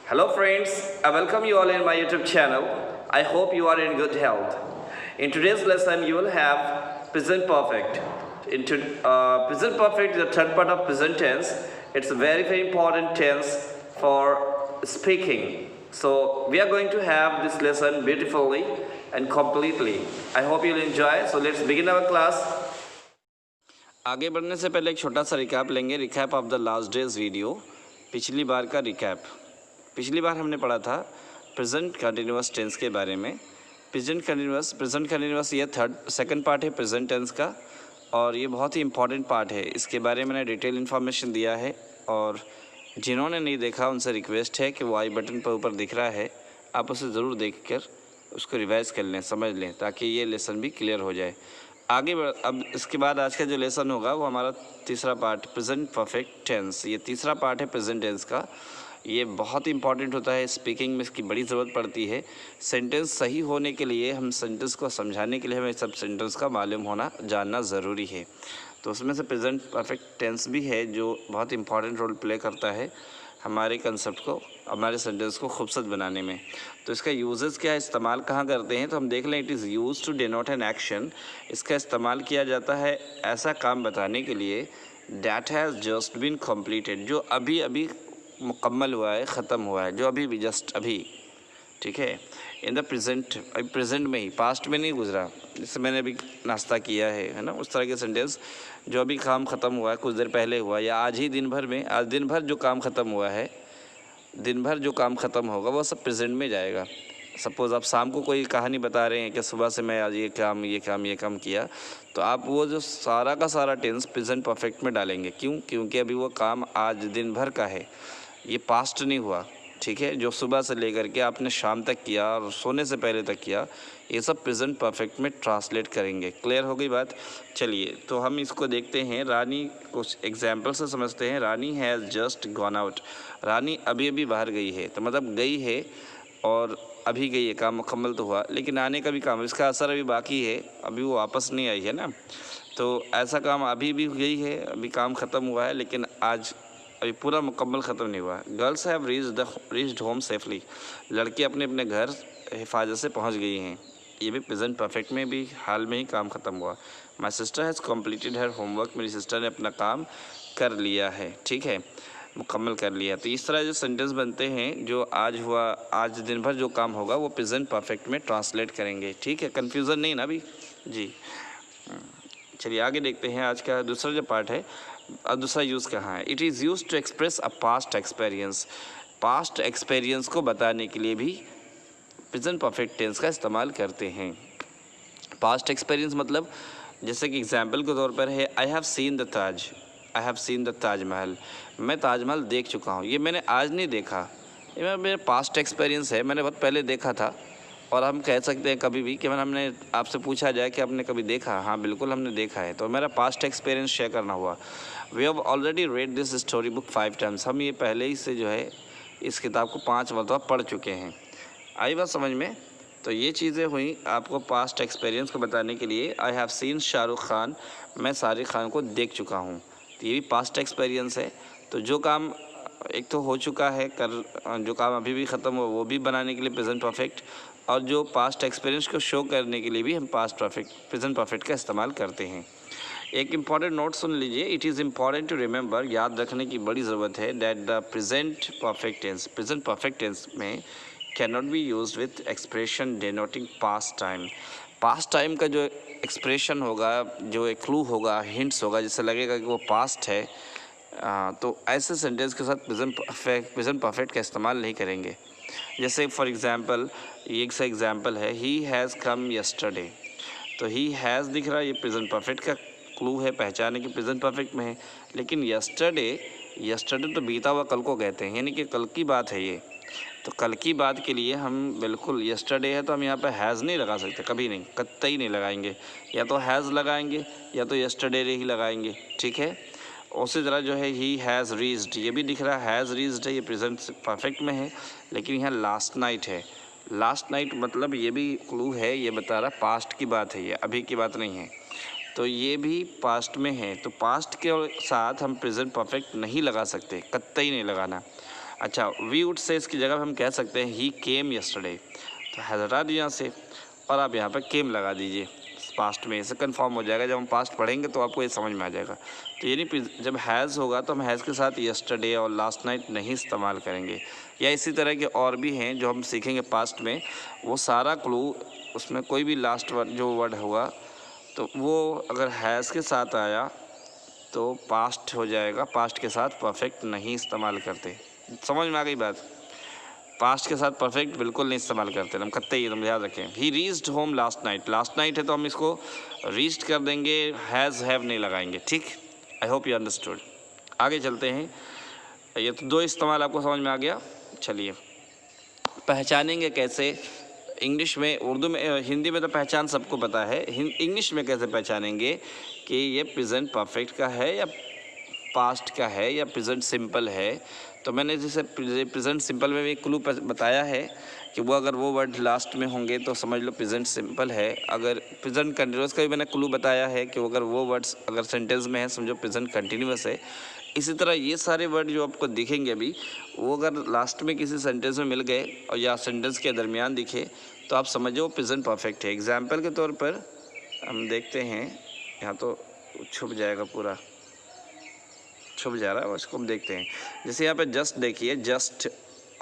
Hello friends, I welcome you all in my YouTube channel. I hope you are in good health. In today's lesson you will have present perfect. Present perfect is the third part of present tense. It's a very important tense for speaking. So we are going to have this lesson beautifully and completely. I hope you'll enjoy. So let's begin our class. आगे बढ़ने से पहले एक छोटा सा recap लेंगे, recap of the last days video. पिछली बार का रिकैप। पिछली बार हमने पढ़ा था प्रेजेंट कंटिन्यूअस टेंस के बारे में। प्रेजेंट कंटिन्यूअस ये सेकंड पार्ट है प्रेजेंट टेंस का, और ये बहुत ही इंपॉर्टेंट पार्ट है। इसके बारे में मैंने डिटेल इन्फॉर्मेशन दिया है, और जिन्होंने नहीं देखा उनसे रिक्वेस्ट है कि वो आई बटन पर ऊपर दिख रहा है, आप उसे ज़रूर देख कर उसको रिवाइज़ कर लें, समझ लें, ताकि ये लेसन भी क्लियर हो जाए। आगे अब इसके बाद आज का जो लेसन होगा वो हमारा तीसरा पार्ट प्रेजेंट परफेक्ट टेंस। ये तीसरा पार्ट है प्रेजेंट टेंस का। ये बहुत इंपॉर्टेंट होता है, स्पीकिंग में इसकी बड़ी ज़रूरत पड़ती है। सेंटेंस सही होने के लिए, हम सेंटेंस को समझाने के लिए हमें सब सेंटेंस का मालूम होना जानना ज़रूरी है। तो उसमें से प्रेजेंट परफेक्ट टेंस भी है जो बहुत इंपॉर्टेंट रोल प्ले करता है हमारे कंसेप्ट को, हमारे सेंटेंस को खूबसूरत बनाने में। तो इसका यूजेस क्या है, इस्तेमाल कहाँ करते हैं, तो हम देख लें। It is use to denote an action. इसका इस्तेमाल किया जाता है ऐसा काम बताने के लिए that has just been completed, जो अभी अभी मुकम्मल हुआ है, ख़त्म हुआ है, जो अभी भी जस्ट अभी, ठीक है, इन द प्रेजेंट, अभी प्रेजेंट में ही, पास्ट में नहीं गुजरा। जैसे मैंने अभी नाश्ता किया है ना, उस तरह के सेंटेंस। जो अभी काम ख़त्म हुआ है, कुछ देर पहले हुआ, या आज ही दिन भर में, आज दिन भर जो काम ख़त्म हुआ है, दिन भर जो काम ख़त्म होगा वो सब प्रेजेंट में जाएगा। सपोज़ आप शाम को कोई कहानी बता रहे हैं कि सुबह से मैं आज ये काम किया, तो आप वो जो सारा का सारा टेंस प्रेजेंट परफेक्ट में डालेंगे। क्यों? क्योंकि अभी वो काम आज दिन भर का है, ये पास्ट नहीं हुआ, ठीक है। जो सुबह से लेकर के आपने शाम तक किया और सोने से पहले तक किया, ये सब प्रेजेंट परफेक्ट में ट्रांसलेट करेंगे। क्लियर हो गई बात? चलिए तो हम इसको देखते हैं। रानी, कुछ एग्जाम्पल से समझते हैं। रानी हैज़ जस्ट गॉन आउट। रानी अभी अभी बाहर गई है, तो मतलब गई है और अभी गई है, काम मुकम्मल तो हुआ, लेकिन आने का भी काम, इसका असर अभी बाकी है, अभी वो वापस नहीं आई है ना। तो ऐसा काम अभी भी गई है, अभी काम ख़त्म हुआ है, लेकिन आज अभी पूरा मुकम्मल ख़त्म नहीं हुआ। Girls have reached home safely. लड़की अपने अपने घर हिफाजत से पहुंच गई हैं, ये भी प्रेजेंट परफेक्ट में भी हाल में ही काम ख़त्म हुआ। My sister has completed her homework. मेरी सिस्टर ने अपना काम कर लिया है, ठीक है, मुकम्मल कर लिया। तो इस तरह जो सेंटेंस बनते हैं, जो आज हुआ, आज दिन भर जो काम होगा वो प्रेजेंट परफेक्ट में ट्रांसलेट करेंगे, ठीक है। कन्फ्यूज़न नहीं ना अभी जी। चलिए आगे देखते हैं। आज का दूसरा जो पार्ट है, अब दूसरा यूज़ कहाँ है। It is use to express a past experience. Past experience को बताने के लिए भी प्रेजेंट परफेक्ट टेंस का इस्तेमाल करते हैं। पास्ट एक्सपीरियंस मतलब, जैसे कि एग्जाम्पल के तौर पर है, I have seen the Taj. I have seen the Taj Mahal. मैं ताजमहल देख चुका हूँ। ये मैंने आज नहीं देखा, ये मेरा पास्ट एक्सपीरियंस है, मैंने बहुत पहले देखा था। और हम कह सकते हैं कभी भी कि हमने आपसे पूछा जाए कि आपने कभी देखा, हाँ बिल्कुल हमने देखा है, तो मेरा पास्ट एक्सपीरियंस शेयर करना हुआ। We have already read this story book 5 times. हम ये पहले ही से जो है इस किताब को 5 मरतबा पढ़ चुके हैं। आई बात समझ में? तो ये चीज़ें हुई आपको पास्ट एक्सपीरियंस को बताने के लिए। I have seen Shahrukh Khan. मैं शाहरुख खान को देख चुका हूँ, तो ये भी पास्ट एक्सपीरियंस है। तो जो काम एक तो हो चुका है, जो काम अभी भी ख़त्म हो, वो भी बनाने के लिए प्रेजेंट परफेक्ट, और जो पास्ट एक्सपीरियंस को शो करने के लिए भी हम प्रेजेंट परफेक्ट का इस्तेमाल करते हैं। एक इम्पॉर्टेंट नोट सुन लीजिए। It is important to remember, याद रखने की बड़ी ज़रूरत है, that the present perfect tense में can not be used with expression denoting past time. Past time का जो एक्सप्रेशन होगा, जो एक क्लू होगा, हिंट्स होगा, जिससे लगेगा कि वो पास्ट है, तो ऐसे सेंटेंस के साथ प्रेजेंट परफेक्ट का इस्तेमाल नहीं करेंगे। जैसे फॉर एग्ज़ाम्पल, एक सा एग्ज़ाम्पल है, ही हैज़ कम यस्टरडे। तो ही हैज़ दिख रहा है, ये प्रेजेंट परफेक्ट का क्लू है, पहचाने की प्रेजेंट परफेक्ट में है। लेकिन यस्टरडे तो बीता हुआ कल को कहते हैं, यानी कि कल की बात है ये। तो कल की बात के लिए हम बिल्कुल, यस्टरडे है तो हम यहाँ पे हैज़ नहीं लगा सकते, कभी नहीं, कतई नहीं लगाएंगे। या तो हैज़ लगाएंगे या तो यस्टरडे ही लगाएंगे, ठीक है। उसी तरह जो है ही हैज़ रीच्ड, ये भी दिख रहा है हैज़ रीच्ड है, ये प्रेजेंट परफेक्ट में है, लेकिन यहाँ लास्ट नाइट है। लास्ट नाइट मतलब ये भी क्लू है, ये बता रहा पास्ट की बात है, ये अभी की बात नहीं है। तो ये भी पास्ट में है, तो पास्ट के साथ हम प्रेजेंट परफेक्ट नहीं लगा सकते, कतई नहीं लगाना। अच्छा, वी वुड से इसकी जगह हम कह सकते हैं ही केम यस्टरडे, तो हैज़ हटा दिया यहाँ से और आप यहाँ पे केम लगा दीजिए पास्ट में, इसे कन्फर्म हो जाएगा। जब हम पास्ट पढ़ेंगे तो आपको ये समझ में आ जाएगा। तो यानी जब हैज़ होगा तो हम हैज़ के साथ यस्टरडे और लास्ट नाइट नहीं इस्तेमाल करेंगे। या इसी तरह के और भी हैं जो हम सीखेंगे पास्ट में, वो सारा क्लू उसमें कोई भी लास्ट वर्ड जो वर्ड होगा तो वो अगर हैज़ के साथ आया तो पास्ट हो जाएगा, पास्ट के साथ परफेक्ट नहीं इस्तेमाल करते। समझ में आ गई बात? पास्ट के साथ परफेक्ट बिल्कुल नहीं इस्तेमाल करते, हम करते ही, तुम याद रखें। ही reached home last night, last night है तो हम इसको रीच्ड कर देंगे, हैज़ हैव नहीं लगाएंगे। ठीक, आई होप यू अंडरस्टूड। आगे चलते हैं। ये तो दो इस्तेमाल आपको समझ में आ गया। चलिए, पहचानेंगे कैसे इंग्लिश में, उर्दू में, हिंदी में तो पहचान सबको पता है, इंग्लिश में कैसे पहचानेंगे कि ये प्रेजेंट परफेक्ट का है या पास्ट का है या प्रेजेंट सिंपल है। तो मैंने जैसे प्रेजेंट सिंपल में भी क्लू बताया है कि वो अगर वो वर्ड लास्ट में होंगे तो समझ लो प्रेजेंट सिंपल है। अगर प्रेजेंट कंटिन्यूस का भी मैंने क्लू बताया है कि अगर वो वर्ड्स अगर सेंटेंस में है समझो प्रेजेंट कंटिन्यूस है। इसी तरह ये सारे वर्ड जो आपको दिखेंगे अभी, वो अगर लास्ट में किसी सेंटेंस में मिल गए और या सेंटेंस के दरमियान दिखे तो आप समझो प्रेजेंट परफेक्ट है। एग्जाम्पल के तौर पर हम देखते हैं, यहाँ तो छुप जाएगा, पूरा छुप जा रहा है, उसको हम देखते हैं। जैसे यहाँ पे जस्ट देखिए, जस्ट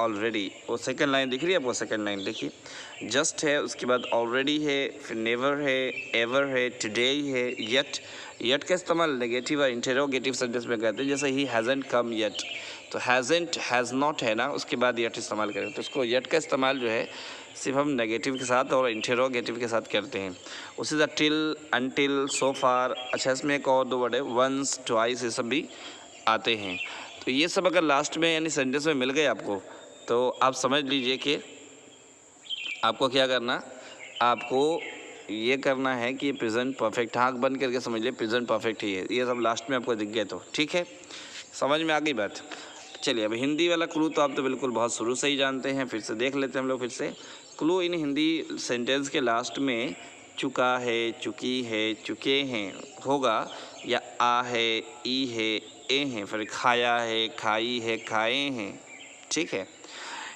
ऑलरेडी, वो सेकंड लाइन दिख रही है आपको, सेकंड लाइन देखिए, जस्ट है, उसके बाद ऑलरेडी है, फिर नेवर है, एवर है, टुडे है, येट। येट का इस्तेमाल नेगेटिव और इंटेरोगेटिव सेंटेंस में करते हैं, जैसे ही हैज़न्ट कम येट, तो हैज़न्ट, हैज़ नॉट है ना, उसके बाद येट इस्तेमाल करें। तो इसको येट का इस्तेमाल जो है सिर्फ हम नेगेटिव के साथ और इंटेरोगेटिव के साथ करते हैं। उसी तरह टिल, अनटिल, सो फार। अच्छा, इसमें एक और दो वर्ड है, वंस, ट्वाइस, ये सब भी आते हैं। तो ये सब अगर लास्ट में यानी सेंटेंस में मिल गए आपको तो आप समझ लीजिए कि आपको क्या करना, आपको ये करना है कि प्रेजेंट परफेक्ट, आँख बंद करके समझ लिए प्रेजेंट परफेक्ट ही है। ये सब लास्ट में आपको दिख गए तो ठीक है, समझ में आ गई बात। चलिए, अब हिंदी वाला क्लू तो आप तो बिल्कुल बहुत शुरू से ही जानते हैं, फिर से देख लेते हैं हम लोग। फिर से क्लू इन हिंदी सेंटेंस के लास्ट में चुका है, चुकी है, चुके हैं होगा, या आ है, ई है, ए हैं, फिर खाया है, खाई है, खाए हैं, ठीक है,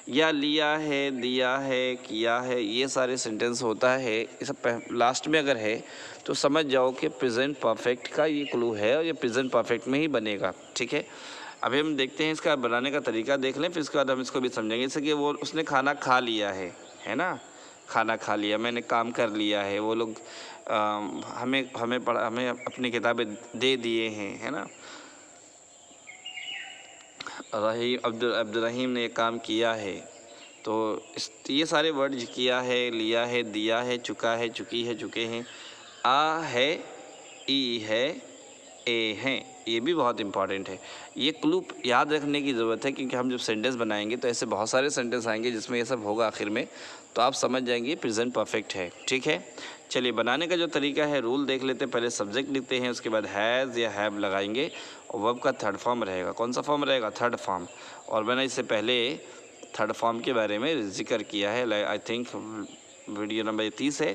या लिया है, दिया है, किया है, ये सारे सेंटेंस होता है। ये सब लास्ट में अगर है तो समझ जाओ कि प्रेजेंट परफेक्ट का ये क्लू है और ये प्रेजेंट परफेक्ट में ही बनेगा। ठीक है, अभी हम देखते हैं इसका बनाने का तरीका, देख लें, फिर इसके बाद हम इसको भी समझेंगे। जैसे कि वो उसने खाना खा लिया है ना, खाना खा लिया, मैंने काम कर लिया है, वो लोग हमें अपनी किताबें दे दिए हैं, है ना, अब्दुल रहीम ने काम किया है। तो ये सारे वर्ड किया है, लिया है, दिया है, चुका है, चुकी है, चुके हैं, आ है, ई है, ए हैं, ये भी बहुत इंपॉर्टेंट है। ये क्लू याद रखने की ज़रूरत है क्योंकि हम जब सेंटेंस बनाएंगे तो ऐसे बहुत सारे सेंटेंस आएंगे जिसमें ये सब होगा आखिर में, तो आप समझ जाएंगे प्रेजेंट परफेक्ट है। ठीक है, चलिए, बनाने का जो तरीका है, रूल देख लेते हैं। पहले सब्जेक्ट लिखते हैं, उसके बाद हैज़ या हैव लगाएंगे और वर्ब का थर्ड फॉर्म रहेगा। कौन सा फॉर्म रहेगा? Third form. और मैंने इससे पहले थर्ड फॉर्म के बारे में जिक्र किया है, आई थिंक वीडियो नंबर 30 है,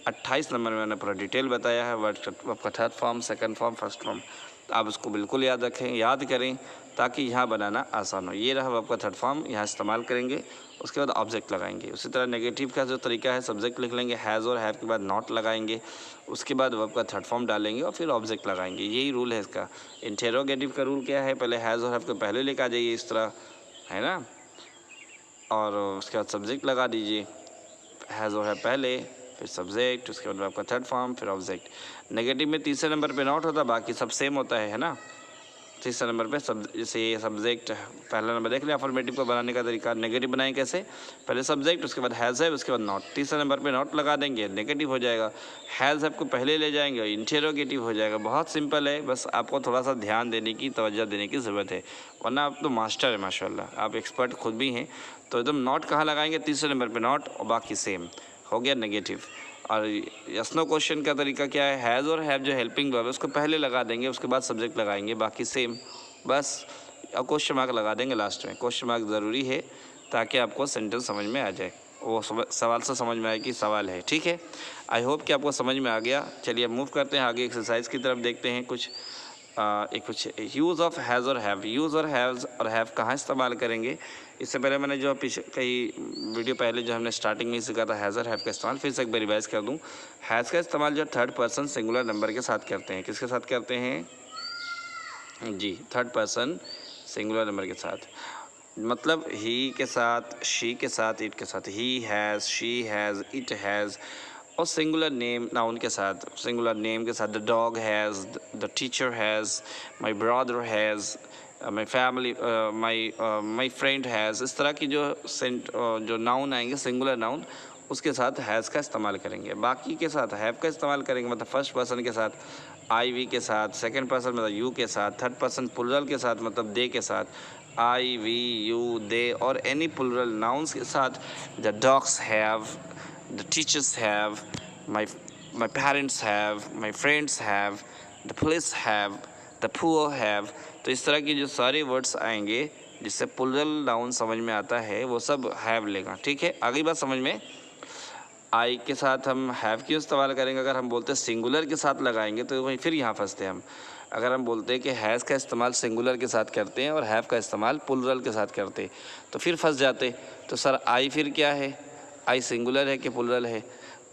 28 नंबर में मैंने पूरा डिटेल बताया है वर्ब का third form, second form, first form. आप उसको बिल्कुल याद रखें, याद करें ताकि यहाँ बनाना आसान हो। ये रहा वर्ब का थर्ड फॉर्म, यहाँ इस्तेमाल करेंगे, उसके बाद ऑब्जेक्ट लगाएंगे। उसी तरह नेगेटिव का जो तरीका है, सब्जेक्ट लिख लेंगे, हैज़ और हैव के बाद नॉट लगाएंगे, उसके बाद वर्ब का थर्ड फॉर्म डालेंगे और फिर ऑब्जेक्ट लगाएंगे। यही रूल है इसका। इंटेरोगेटिव का रूल क्या है? पहले हैज़ और हैव को पहले लेकर आ जाइए, इस तरह, है ना, और उसके बाद सब्जेक्ट लगा दीजिए, हैज़ और हैव पहले, फिर सब्जेक्ट, उसके बाद आपका थर्ड फॉर्म, फिर ऑब्जेक्ट। नेगेटिव में तीसरे नंबर पे नॉट होता, बाकी सब सेम होता है ना। तीसरे नंबर पे जैसे ये सब्जेक्ट, पहला नंबर देख लिया अफर्मेटिव को बनाने का तरीका। नेगेटिव बनाएं कैसे? पहले सब्जेक्ट, उसके बाद हैज़ है, उसके बाद नॉट, तीसरे नंबर पे नॉट लगा देंगे, नेगेटिव हो जाएगा। हैज़ है को पहले ले जाएंगे, इंटेरोगेटिव हो जाएगा। बहुत सिंपल है, बस आपको थोड़ा सा ध्यान देने की, तवज्जो देने की ज़रूरत है, वरना आप तो मास्टर है माशाल्लाह, आप एक्सपर्ट खुद भी हैं। तो एकदम नॉट कहाँ लगाएंगे? तीसरे नंबर पर नॉट, और बाकी सेम हो गया नेगेटिव। और यस नो क्वेश्चन का तरीका क्या है? हैज़ और हैव जो हेल्पिंग वर्ब है उसको पहले लगा देंगे, उसके बाद सब्जेक्ट लगाएंगे, बाकी सेम, बस। और क्वेश्चन मार्क लगा देंगे लास्ट में। क्वेश्चन मार्क ज़रूरी है ताकि आपको सेंटेंस समझ में आ जाए, वो सवाल से समझ में आए कि सवाल है। ठीक है, आई होप कि आपको समझ में आ गया। चलिए मूव करते हैं आगे, एक्सरसाइज की तरफ देखते हैं कुछ। एक कुछ यूज़ ऑफ हैज़ और हैव। यूज़ और हैज़ और हैव कहाँ इस्तेमाल करेंगे, इससे पहले मैंने जो पीछे कई वीडियो पहले जो हमने स्टार्टिंग में ही सीखा था हैज़ और हैव का इस्तेमाल, फिर से एक बार रिवाइज कर दूँ। हैज़ का इस्तेमाल जो थर्ड पर्सन सिंगुलर नंबर के साथ करते हैं। किसके साथ करते हैं जी, थर्ड पर्सन सिंगुलर नंबर के साथ, मतलब ही के साथ, शी के साथ, इट के साथ। He has, she has, it has. और सिंगुलर नेम नाउन के साथ, सिंगुलर नेम के साथ the dog has, the teacher has, my brother has, my family, my friend has. इस तरह की जो नाउन आएंगे सिंगुलर नाउन, उसके साथ हैज़ का इस्तेमाल करेंगे। बाकी के साथ हैव का इस्तेमाल करेंगे, मतलब फर्स्ट पर्सन के साथ आई वी के साथ, सेकंड पर्सन मतलब यू के साथ, थर्ड पर्सन प्लुरल के साथ मतलब दे के साथ, आई वी यू दे, और एनी प्लुरल नाउन्स के साथ the dogs have, the teachers have, my parents have, my friends have, the police have, the poor have। तो इस तरह की जो सारे वर्ड्स आएंगे जिससे प्लुरल नाउन समझ में आता है वो सब हैव लेगा। ठीक है, आगे बात समझ में। आई के साथ हम हैव क्यों इस्तेमाल करेंगे, अगर हम बोलते सिंगुलर के साथ लगाएंगे तो वहीं फिर यहाँ फंसते हम। अगर हम बोलते हैं कि हैज़ का इस्तेमाल सिंगुलर के साथ करते हैं और हैव का इस्तेमाल प्लुरल के साथ करते तो फिर फंस जाते। तो सर आई फिर क्या है, आई सिंगुलर है कि प्लुरल है?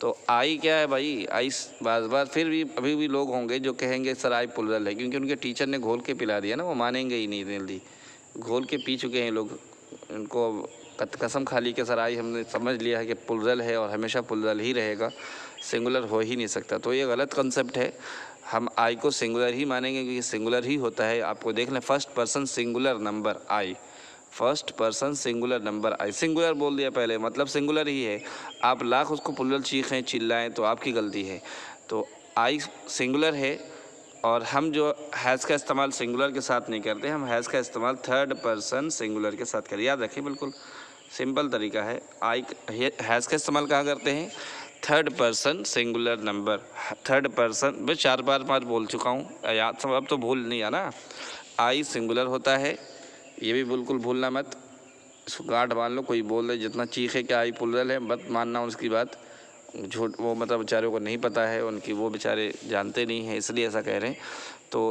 तो आई क्या है भाई, आई बार फिर भी अभी भी लोग होंगे जो कहेंगे सर आई प्लुरल है, क्योंकि उनके टीचर ने घोल के पिला दिया ना, वो मानेंगे ही नहीं जल्दी। घोल के पी चुके हैं लोग, उनको कसम खा ली कि सर आई हमने समझ लिया है कि प्लुरल है और हमेशा प्लुरल ही रहेगा, सिंगुलर हो ही नहीं सकता। तो ये गलत कंसेप्ट है। हम आई को सिंगुलर ही मानेंगे क्योंकि सिंगुलर ही होता है। आपको देख लें, फर्स्ट पर्सन सिंगुलर नंबर आई, फर्स्ट पर्सन सिंगुलर नंबर आई, सिंगुलर बोल दिया पहले, मतलब सिंगुलर ही है। आप लाख उसको प्लुरल चीखें चिल्लाएं तो आपकी गलती है। तो आई सिंगुलर है, और हम जो हैज़ का इस्तेमाल सिंगुलर के साथ नहीं करते, हम हैज़ का इस्तेमाल थर्ड पर्सन सिंगुलर के साथ करें। याद रखें, बिल्कुल सिंपल तरीका है। आई हैज़ का इस्तेमाल कहाँ करते हैं, third person singular number, third person. मैं 4 बार बोल चुका हूँ, याद सब, अब तो भूल नहीं आना। आई सिंगुलर होता है, ये भी बिल्कुल भूलना मत, इसको गांठ बांध लो। कोई बोल दे जितना चीखे कि आई प्लुरल है, मत मानना उसकी बात, झूठ, वो मतलब बेचारों को नहीं पता है उनकी, वो बेचारे जानते नहीं हैं इसलिए ऐसा कह रहे हैं। तो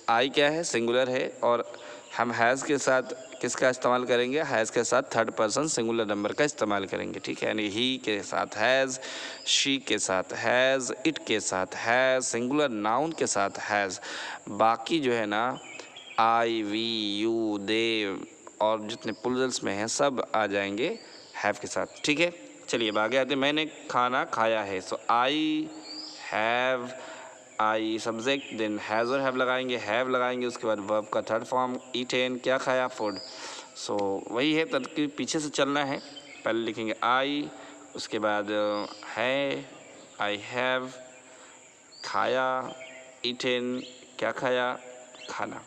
आई क्या है, सिंगुलर है, और हम हैज़ के साथ किसका इस्तेमाल करेंगे, हैज़ के साथ थर्ड पर्सन सिंगुलर नंबर का इस्तेमाल करेंगे। ठीक है, यानी ही के साथ हैज़, शी के साथ हैज़, इट के साथ हैज़, सिंगुलर नाउन के साथ हैज़। बाकी जो है ना आई वी यू दे और जितने प्लुरल्स में हैं सब आ जाएंगे हैव के साथ। ठीक है, चलिए अब आगे आते हैं। मैंने खाना खाया है, so I have, I subject, then has और हैव लगाएंगे, हैव लगाएंगे, उसके बाद वर्ब का थर्ड फॉर्म ईटेन, क्या खाया, फूड। सो वही है, तरकीब पीछे से चलना है। पहले लिखेंगे आई, उसके बाद है, आई हैव, खाया, ईटेन, क्या खाया, खाना।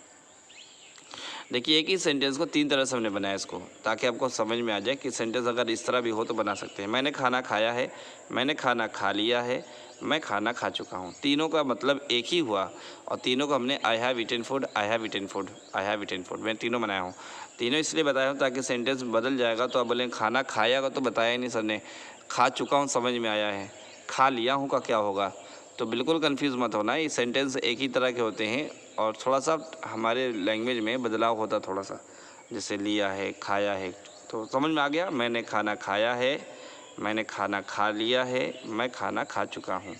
देखिए एक ही सेंटेंस को 3 तरह से हमने बनाया इसको, ताकि आपको समझ में आ जाए कि सेंटेंस अगर इस तरह भी हो तो बना सकते हैं। मैंने खाना खाया है, मैंने खाना खा लिया है, मैं खाना खा चुका हूँ। तीनों का मतलब एक ही हुआ, और तीनों को हमने I have eaten food, I have eaten food, I have eaten food, मैं तीनों बनाया हूँ। तीनों इसलिए बताया हूँ ताकि सेंटेंस बदल जाएगा तो आप बोलें खाना खाया का तो बताया ही नहीं सर ने, खा चुका हूँ समझ में आया है, खा लिया हूँ का क्या होगा। तो बिल्कुल कंफ्यूज मत होना, ये सेंटेंस एक ही तरह के होते हैं और थोड़ा सा हमारे लैंग्वेज में बदलाव होता थोड़ा सा, जैसे लिया है, खाया है। तो समझ में आ गया, मैंने खाना खाया है, मैंने खाना खा लिया है, मैं खाना खा चुका हूँ।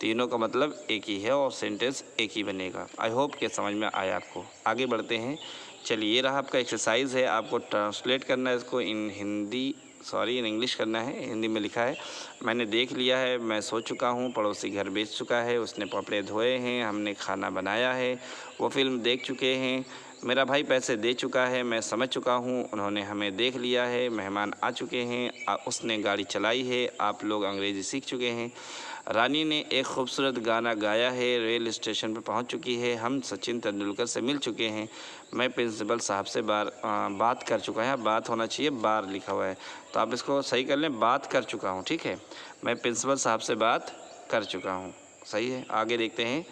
तीनों का मतलब एक ही है और सेंटेंस एक ही बनेगा। आई होप कि समझ में आया आपको। आगे बढ़ते हैं। चलिए ये रहा आपका एक्सरसाइज है, आपको ट्रांसलेट करना है इसको इन इंग्लिश करना है। हिंदी में लिखा है, मैंने देख लिया है, मैं सो चुका हूँ, पड़ोसी घर बेच चुका है, उसने कपड़े धोए हैं, हमने खाना बनाया है, वो फिल्म देख चुके हैं, मेरा भाई पैसे दे चुका है, मैं समझ चुका हूँ, उन्होंने हमें देख लिया है, मेहमान आ चुके हैं, उसने गाड़ी चलाई है, आप लोग अंग्रेज़ी सीख चुके हैं, रानी ने एक खूबसूरत गाना गाया है, रेल स्टेशन पर पहुंच चुकी है, हम सचिन तेंदुलकर से मिल चुके हैं, मैं प्रिंसिपल साहब से बात कर चुका है। बात होना चाहिए, बार लिखा हुआ है तो आप इसको सही कर लें, बात कर चुका हूं। ठीक है, मैं प्रिंसिपल साहब से बात कर चुका हूं, सही है। आगे देखते हैं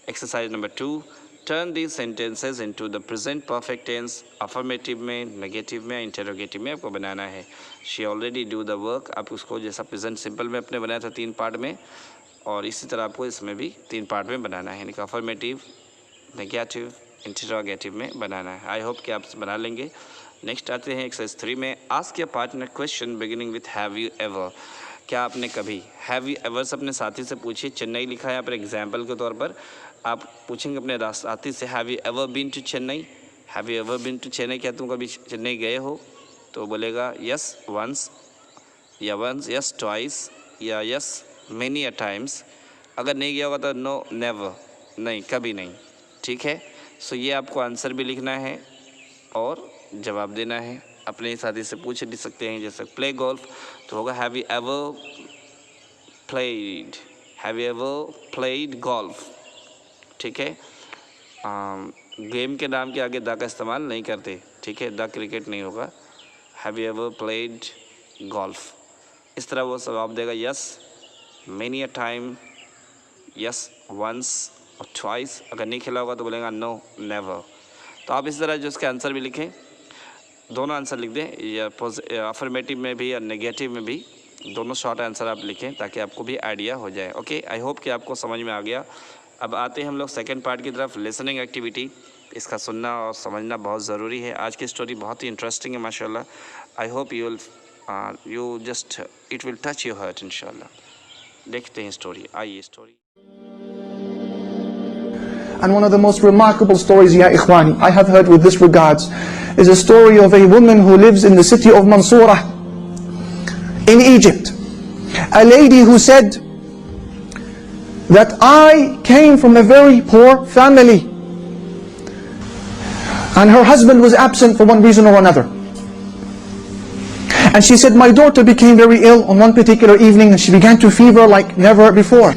exercise number 2। Turn these sentences into the present perfect tense. Affirmative में, नेगेटिव में, इंटरोगेटिव में आपको बनाना है। She already do the work, आप उसको जैसा प्रेजेंट सिंपल में अपने बनाया था 3 पार्ट में, और इसी तरह आपको इसमें भी 3 पार्ट में बनाना है। यानी कि अफर्मेटिव, नेगेटिव इंटरोगेटिव में बनाना है। आई होप कि आप बना लेंगे। नेक्स्ट आते हैं एक्सरसाइज 3 में। Ask your partner question beginning with have you ever. क्या आपने कभी, हैव यू एवर से अपने साथी से पूछिए। चेन्नई लिखा है यहाँ पर एग्जाम्पल के तौर पर। आप पूछेंगे अपने साथी से, have you ever been to Chennai, have you ever been to Chennai, क्या तुम कभी चेन्नई गए हो? तो बोलेगा यस वंस, या वंस, यस ट्वाइस, या यस मेनी अ टाइम्स। अगर नहीं गया होगा तो नो नेवर, नहीं कभी नहीं। ठीक है, सो ये आपको आंसर भी लिखना है और जवाब देना है। अपने साथी से पूछ भी सकते हैं, जैसे प्ले गोल्फ तो होगा have you ever played, have you ever played golf. ठीक है, गेम के नाम के आगे द का इस्तेमाल नहीं करते। ठीक है, द क्रिकेट नहीं होगा, have you ever played golf. इस तरह वो जवाब देगा yes many a time, yes once और ट्वाइस। अगर नहीं खेला होगा तो बोलेगा नो नेवर। तो आप इस तरह जो उसके आंसर भी लिखें, दोनों आंसर लिख दें, या अफर्मेटिव में भी या नेगेटिव में भी, दोनों शॉर्ट आंसर आप लिखें ताकि आपको भी आइडिया हो जाए। ओके, आई होप कि आपको समझ में आ गया। अब आते हैं हम लोग सेकंड पार्ट की तरफ, लिसनिंग एक्टिविटी। इसका सुनना और समझना बहुत ज़रूरी है। आज की स्टोरी बहुत ही इंटरेस्टिंग है माशाल्लाह। I hope you just it will touch your heart इंशाल्लाह। देखते हैं स्टोरी, आइए story. And one of the most remarkable stories, ya ikhwani, I have heard with this regards, is a story of a woman who lives in the city of Mansoura in Egypt. A lady who said that I came from a very poor family and her husband was absent for one reason or another. And she said, my daughter became very ill on one particular evening and she began to fever like never before.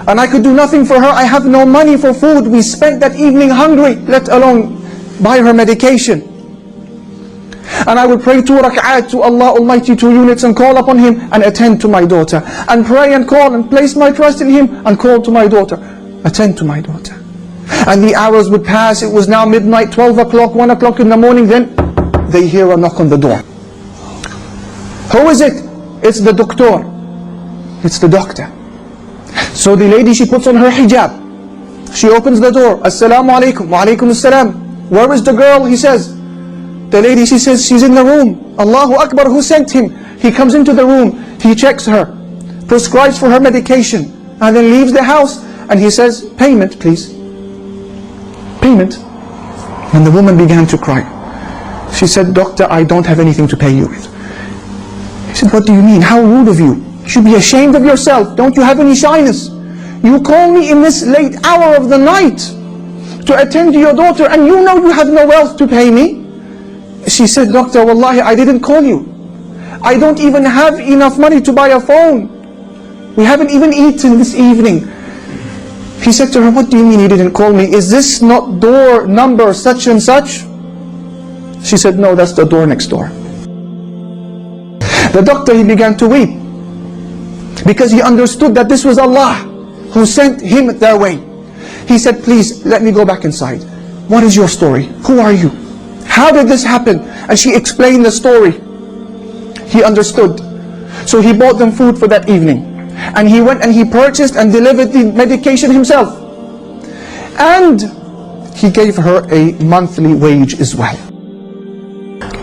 And I could do nothing for her. I have no money for food. We spent that evening hungry, let alone buy her medication. And I would pray 2 rak'at to Allah Almighty, 2 units, and call upon Him and attend to my daughter. And pray and call and place my trust in Him and call to my daughter. Attend to my daughter. And the hours would pass. It was now midnight, 12 o'clock, 1 o'clock in the morning. Then they hear a knock on the door. Who is it? It's the doctor. It's the doctor. So the lady, she puts on her hijab. She opens the door. Assalamu alaikum. Wa alaikum assalam. Where is the girl? He says. The lady, she says, she's in the room. Allahu Akbar, who sent him? He comes into the room. He checks her, prescribes for her medication, and then leaves the house. And he says, payment, please. Payment. And the woman began to cry. She said, doctor, I don't have anything to pay you with. He said, what do you mean? How rude of you. You should be ashamed of yourself. Don't you have any shyness? You call me in this late hour of the night to attend to your daughter and you know you have no wealth to pay me? She said, doctor, wallahi, I didn't call you. I don't even have enough money to buy a phone. We haven't even eaten this evening. He said to her, what do you mean you didn't call me? Is this not door number such and such? She said, no, that's the door next door. The doctor, he began to weep because he understood that this was Allah who sent him their way. He said, please let me go back inside. What is your story? Who are you? How did this happen? And she explained the story. He understood. So he bought them food for that evening. And he went and he purchased and delivered the medication himself. And he gave her a monthly wage as well.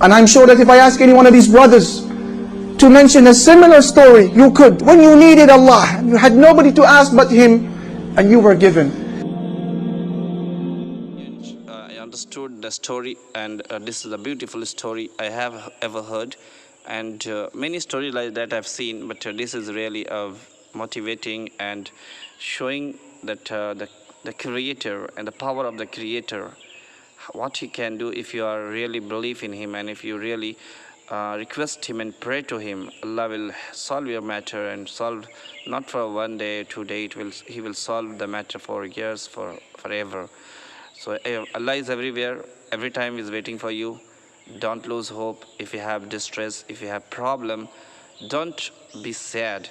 And I'm sure that if I ask any one of these brothers to mention a similar story, you could, when you needed Allah, you had nobody to ask but Him, and you were given. I understood the story, and this is a beautiful story I have ever heard, and many stories like that I've seen, but this is really motivating and showing that the Creator and the power of the Creator, what He can do if you are really believe in Him, and if you really request Him and pray to Him. Allah will solve your matter, and solve not for one day, 2 days. He will solve the matter for years, forever. So Allah is everywhere, every time is waiting for you. Don't lose hope. If you have distress, if you have problem, don't be sad,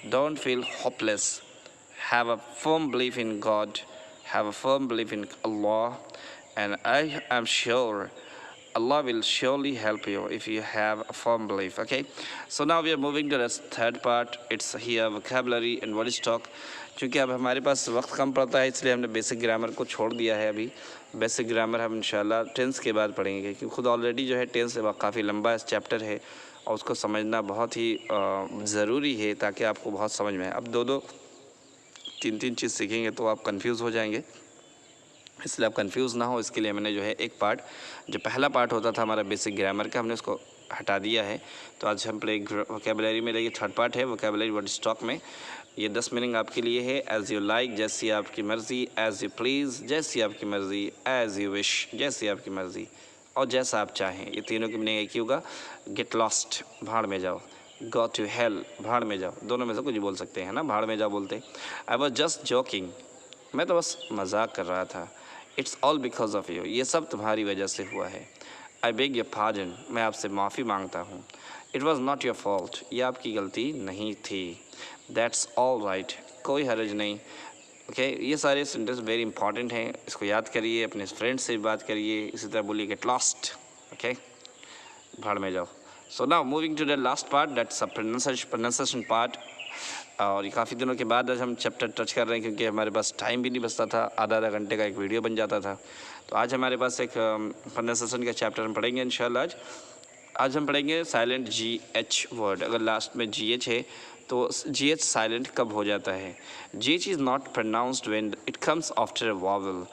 don't feel hopeless. Have a firm belief in God, have a firm belief in Allah, and I am sure Allah will surely help you if you have a firm belief. Okay, so now we are moving to the third part. It's here vocabulary and word stock. क्योंकि अब हमारे पास वक्त कम पड़ता है, इसलिए हमने basic grammar को छोड़ दिया है। अभी बेसिक ग्रामर हम इंशाल्लाह टेंस के बाद पढ़ेंगे, क्योंकि खुद ऑलरेडी जो है टेंस काफ़ी लंबा चैप्टर है और उसको समझना बहुत ही ज़रूरी है ताकि आपको बहुत समझ में आए। अब दो तीन चीज़ सीखेंगे तो आप कंफ्यूज हो जाएंगे, इसलिए आप कंफ्यूज ना हो इसके लिए मैंने जो है एक पार्ट, जो पहला पार्ट होता था हमारा बेसिक ग्रामर का, हमने उसको हटा दिया है। तो आज हम वोकेबलरी में ये थर्ड पार्ट है वोकेबलरी वर्ड स्टॉक में। ये 10 मीनिंग आपके लिए है। एज़ यू लाइक, जैसी आपकी मर्ज़ी, एज़ यू प्लीज़, जैसी आपकी मर्ज़ी, एज़ यू विश, जैसी आपकी मर्ज़ी, और जैसा आप चाहें। ये तीनों की मीनिंग एक ही होगा। गेट लॉस्ट, भाड़ में जाओ। गो टू हेल, भाड़ में जाओ। दोनों में से कुछ बोल सकते हैं ना, भाड़ में जाओ बोलते। आई वॉज जस्ट जोकिंग, मैं तो बस मजाक कर रहा था। It's all because of you, ये सब तुम्हारी वजह से हुआ है। आई बेग योर पार्डन, मैं आपसे माफ़ी मांगता हूँ। It was not your fault, ये आपकी गलती नहीं थी। दैट्स ऑल राइट, कोई हर्ज नहीं। ओके, ये सारे सेंटेंस वेरी इंपॉर्टेंट हैं, इसको याद करिए, अपने फ्रेंड्स से बात करिए। इसी तरह बोलिए गेट लॉस्ट, ओके, भाड़ में जाओ। So now moving to the last part, that's a pronunciation part. और काफ़ी दिनों के बाद आज हम चैप्टर टच कर रहे हैं, क्योंकि हमारे पास टाइम भी नहीं बचता था, आधा घंटे का एक वीडियो बन जाता था। तो आज हमारे पास एक प्रोनाउंसिएशन का चैप्टर हम पढ़ेंगे इंशाल्लाह। आज हम पढ़ेंगे साइलेंट GH वर्ड। अगर लास्ट में GH है तो GH साइलेंट कब हो जाता है। GH is not pronounced when it comes after a vowel.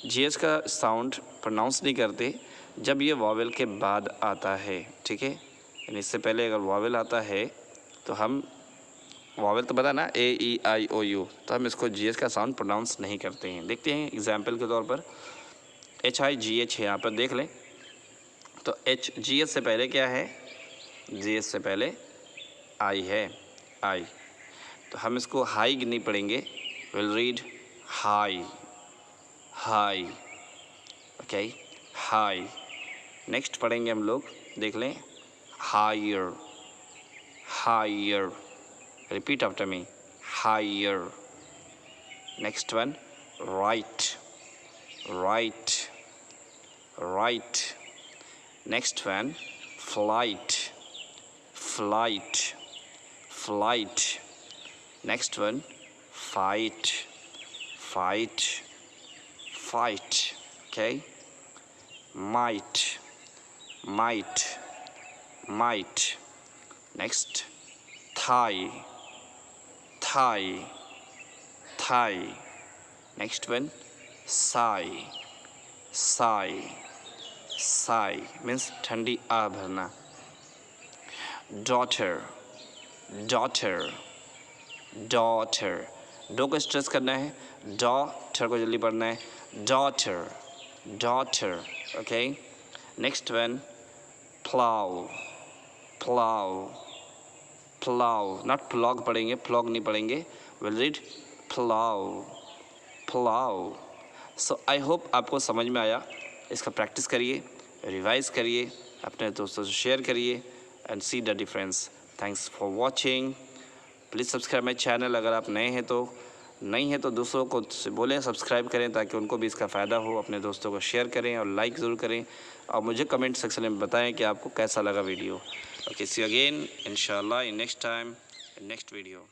GH का साउंड प्रोनाउंस नहीं करते जब ये वॉवल के बाद आता है, ठीक है। यानी इससे पहले अगर वॉवल आता है तो हम, वॉवल तो पता ना, AEIOU, तो हम इसको GH का साउंड प्रोनाउंस नहीं करते हैं। देखते हैं एग्जाम्पल के तौर पर HIGH है, यहाँ पर देख लें। तो GH से पहले क्या है, GH से पहले I है, I। तो हम इसको हाई नहीं पढ़ेंगे, will read high, high, okay, high. Next पढ़ेंगे हम लोग, देख लें, higher, higher. Repeat after me, higher. Next one, right, right, right. Next one, flight, flight, flight. Next one, fight, fight, fight. Okay, might, might, might. Next, thigh, thigh, thigh. Next one, sigh, sigh, sigh means ठंडी आ भरना। daughter, daughter, daughter, dough को stress करना है, daughter को जल्दी पढ़ना है, daughter, daughter, okay। next one, plow, plow, plow, not plug पढ़ेंगे, plug नहीं पढ़ेंगे, will read plow, plow। so I hope आपको समझ में आया। इसका प्रैक्टिस करिए, रिवाइज करिए, अपने दोस्तों से शेयर करिए and see the difference. Thanks for watching. Please subscribe my channel. अगर आप नए हैं तो दूसरों को बोलें सब्सक्राइब करें, ताकि उनको भी इसका फ़ायदा हो। अपने दोस्तों को शेयर करें और लाइक ज़रूर करें, और मुझे कमेंट सेक्शन में बताएं कि आपको कैसा लगा video. Okay, see you again इंशाल्लाह in next time, in next video.